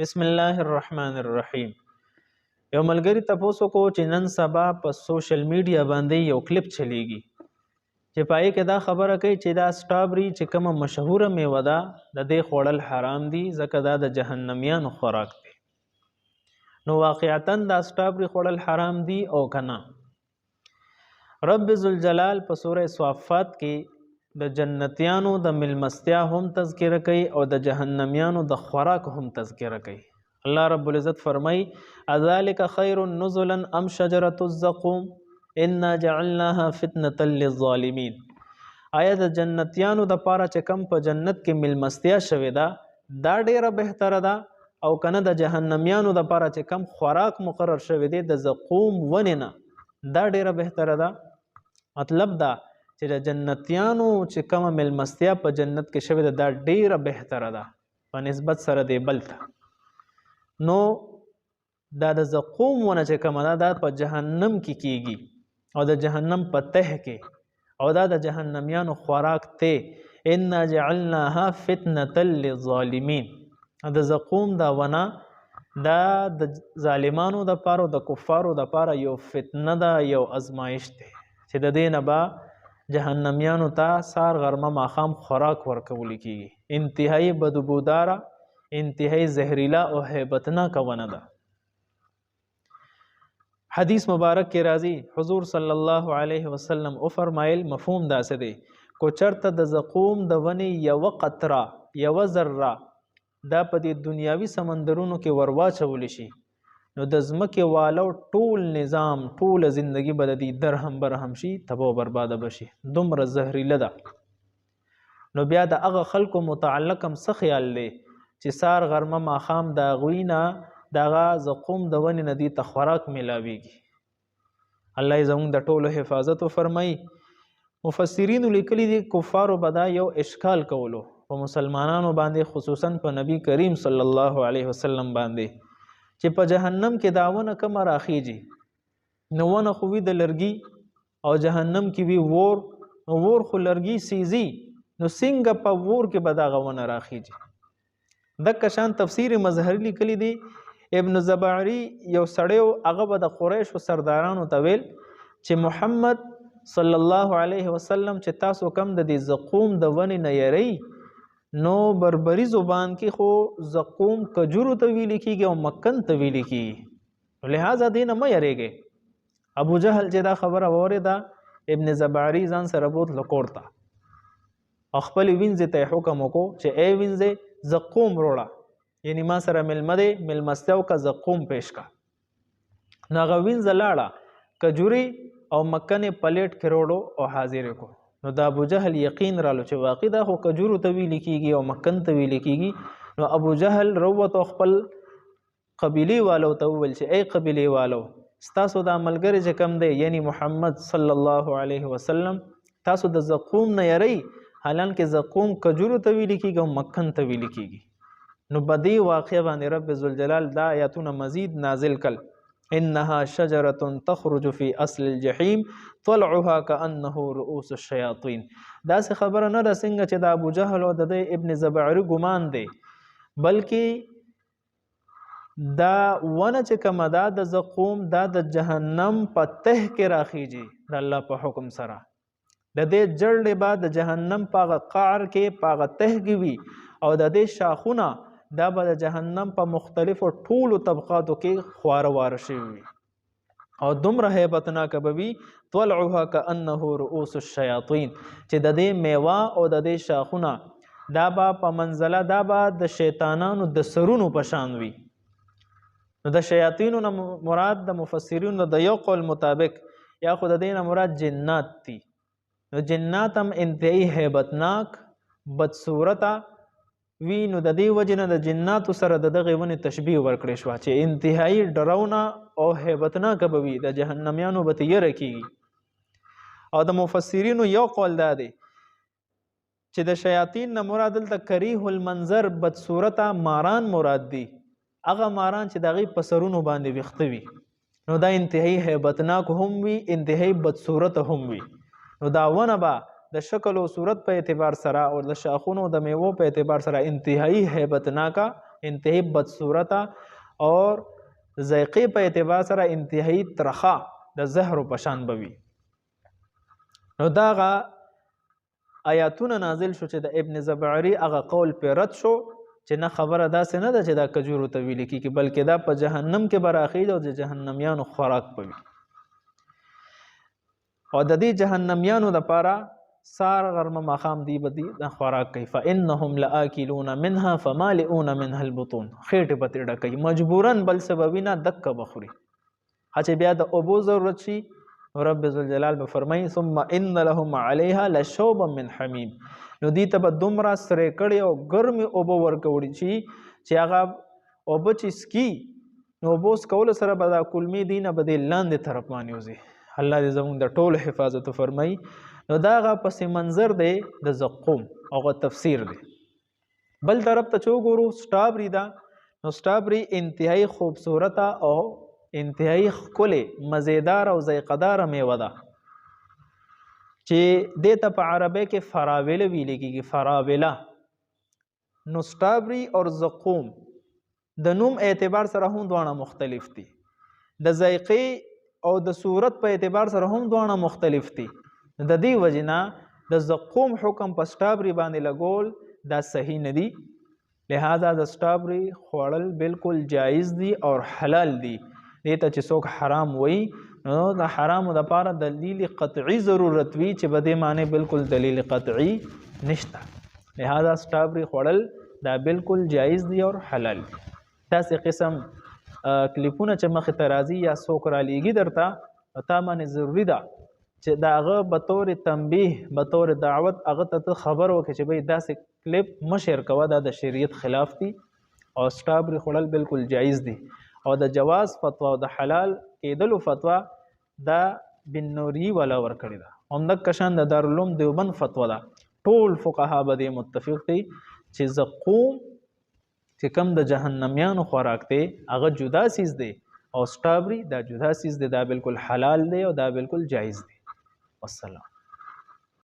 بسم الله الرحمن الرحیم. یو ملګری تاسو کو چې نن سبا په سوشل میډیا باندې یو کلیپ چلیږي چې پای کې دا خبره کوي چې دا سټابری چې کومه مشهوره میوه ده د دې خوړل حرام دي ځکه دا د جهنميانو خوراک دی. نو واقعیتا دا سټابری خوړل حرام دي او کنه. رب ذوالجلال په سوره صافات کې د جنتیانو د ملمستیا هم تذکره کوي او د جهنميانو د خوراک هم تذکره کوي. الله رب العزت فرمای اذالک خیر نزلا ام شجرة الزقوم انا جعلناها فتنه للظالمین. آیا د جنتیانو د پاره چې کم په جنت کې ملمستیا شوی دا ډیره بهتره ده او کنه د جهنميانو د پاره چې کم خوراک مقرر شوی دی د زقوم وننه دا ډیره بهتره ده. مطلب دا چې د جنتیانو چې کومه ملمستیا په جنت کې شوی ده دا ډیره بهتره ده په نسبت سره دی بل ته. نو دا د زقوم ونه چې کومه ده دا په جهنم کې کیږي او د جهنم په ته کې او دا د جهنميانو خوراک ته. انا جعلناها فتنه للظالمین. د زقوم دا ونه دا د ظالمانو د پاره او د کفارو د پاره یو فتنه ده یو ازمایش ده چې د دې نه به جهنميانو ته سار غرمه ماخام خوراک ورکول کیږي. انتهایی بدبوداره انتهایی زهریلا او هیبتناک ونه ده. حدیث مبارک کې راځي حضور صلی الله علیه وسلم او فرمایل مفهوم داسې دی کو چرته د زقوم د ونی یو قطره یو ذره دا په دې دنیاوي سمندرونو کې ورواچول شي نو د ځمکې والو ټول نظام ټول زندگی به د درهم برهم شي تباہ او برباد بشي. دومره زهریله ده. نو بیا د هغه خلکو متعلق هم څه خیال دی چې سار غرمه ماخام د غوینه دغه زقوم د ونې نه دي ته خوراک میلاویږي. الله یې زموږ د ټولو حفاظت وفرمایي. مفسرین لیکلي دي کفارو به دا یو اشکال کولو په مسلمانانو باندې خصوصا په نبی کریم صلی الله علیه وسلم باندې چې په جهنم کې دا ونه کومه راخیږي نو ونه خو وي د لرګي او جهنم کې وي ور خو لرګي سیزي نو څنګه په ور کې به دغه ونه راخیږي. دغه شان تفسیر مظهری لیکلی دی ابن زبعری یو سړیو هغه به د قریشو سردارانو ته ویل چې محمد صلی الله علیه وسلم چې تاسو کم د دې زقوم د ونې نه یری نو بربری زبان کې خو زقوم کجورو ته ویل کیږي او مکن ته ویل کیږي لہذا دینه مې یریږي. ابو جهل چې دا خبره اوریدا ابن زبعری ځان سره بوت لکورتا خپل وینځ ته حکم وکړو چې ای وینځ زقوم روړه یعنی ما سره ملمستیاو کا زقوم پیش کا. ناغه وینځ لاړه کجوري او مکنه پلیټ کې روړو او حاضر کو. نو دا ابو جهل یقین رالو چې واقع دا خو کجورو ته ویل کیږي او مکن ته ویل کیږي. نو ابو جهل روت خپل قبیلی والو ته ویل چې ای قبیلی والو ستاسو د عملګری چې کم دی یعنی محمد صلی الله علیه وسلم تاسو د زقوم نه یری حالان کې زقوم کجورو ته ویل کیږي او مکن ته ویل کیږي. نو بدی واقع باندې رب ذوالجلال دا آیاتونه مزید نازل کړ انها شجره تخرج في اصل الجحيم طلعها كانه رؤوس الشياطين. دا څه خبره نه ده څنګه چې د ابو جهل او د ابن زبعری ګمان دی بلکې دا ونه چې کومه ده د زقوم دا د جهنم په ته کې راخیږي د الله په حکم سره. د دې جړلې بعد د جهنم په قعر کې په ته کې وي او د دې شاخونه دا به د جهنم په مختلفو ټولو طبقاتو کې خواره واره شوي وي او دومره هیبتناک به وي طلعها كأنه رؤوس الشیاطین چې د دې میوه او د دې شاخونه دا به په منزله دا به د شیطانانو د سرونو په شان وي. نو د شیاطینو نه مراد د مفسرینو د یو قول مطابق یا خو د دې نه مراد جنات دي. نو جنات هم انتهایی هیبتناک بدصورته وی نو د دې وجه نه د جناتو سره د دغه ونې تشبیه ورکړې شوه چې انتهایی ډرونه او هیبتناک به وي د جهنميانو به تیره کیږي. او د مفسرینو یو قول دا دی چې د شیاطین نه مراد دلته کریه المنظر بدصورته ماران مراد دي هغه ماران چې دغه په سرونو باندې ویخته وي نو دا انتهایی هیبتناک هم وي انتهایی بدصورته هم وي. نو دا ونه به د شکل او صورت په اعتبار سره او د شاخونو د میوو په اعتبار سره انتهایی هیبتناکه انتهایی بدصورته اور ذائقې په اعتبار سره انتهایی ترخه د زهرو په شان به وي. نو دغه آیاتونه نازل شو چې د ابن زبعري هغه قول پې رد شو چې نه خبره داسې نه ده چې دا کجورو ته ویل کېږي، بلکې دا په جهنم کې به راخېږي او د جهنمیانو خوراک به وي. او د دې جهنمیانو دپاره سار غرمه ماښام دی به دی دا خوراک کوي. فانهم لآکلون منها فمالئون منها البطون، خېټې به ترې ډکوي مجبورا، بل سببي نه دکه به خوري. چې بیا د اوبو ضرورت شي رب ذوالجلال به فرمایي ثم ان لهم علیها لشوبا من حمیم، نو دې ته به دومره سرې کړې او ګرمې اوبه ورکوړي چې هغه اوبه چې سکي نو اوبو څکولو سره به دا کلمې دي نه به دې لاندې طرف باندې وځي. الله دې زموږ د ټولو حفاظت وفرمایي. نو دا هغه پس منظر دی د زقوم هغه تفسیر دی. بل طرف ته چې وګورو سټابري ده، نو سټابري انتهایی خوبصورته او انتهایی ښکلې مزیدار او ذایقه‌داره میوه ده چې دې ته په عربی کې فراوله ویل کېږي، فراوله. نو سټابري او زقوم د نوم اعتبار سره هم دواړه مختلف دي، د ذایقې او د صورت په اعتبار سره هم دواړه مختلف دي. د دې وجې نه د زقوم حکم په سټابري باندې لګول دا صحیح نه دي، لہذا د سټابري خوړل بالکل جایز دي او حلال دي. دې ته چې څوک حرام وایي نو د حرامو دپاره دلیل قطعي ضرورت وي چې په دې معنی بالکل دلیل قطعي نشته، لہذا سټابري خوړل دا بالکل جایز دي او حلال دي. داسې قسم کلیپونه چې مخې ته راځي یا څوک رالیږي درته تا باندې ضروري ده چې د هغه به طور تنبیه به طور دعوت هغه ته خبر وکړي چې بھئی داسې کلیپ مه شیر کوه، دا د شریعت خلاف دي او سټابري خوړل بالکل جایز دي. او د جواز فتوا او د حلال کېدلو فتوا دا بن نوری والا ورکړې ده. همدغه شان د دارالعلوم دیوبند فتوا ده. ټول فقها به دې متفق دي چې زقوم چې کم د جهنمیانو خوراک دی هغه جدا سیز دی او سټابري دا جدا سیز دی، دا بالکل حلال دی او دا بالکل جایز دی. والسلام.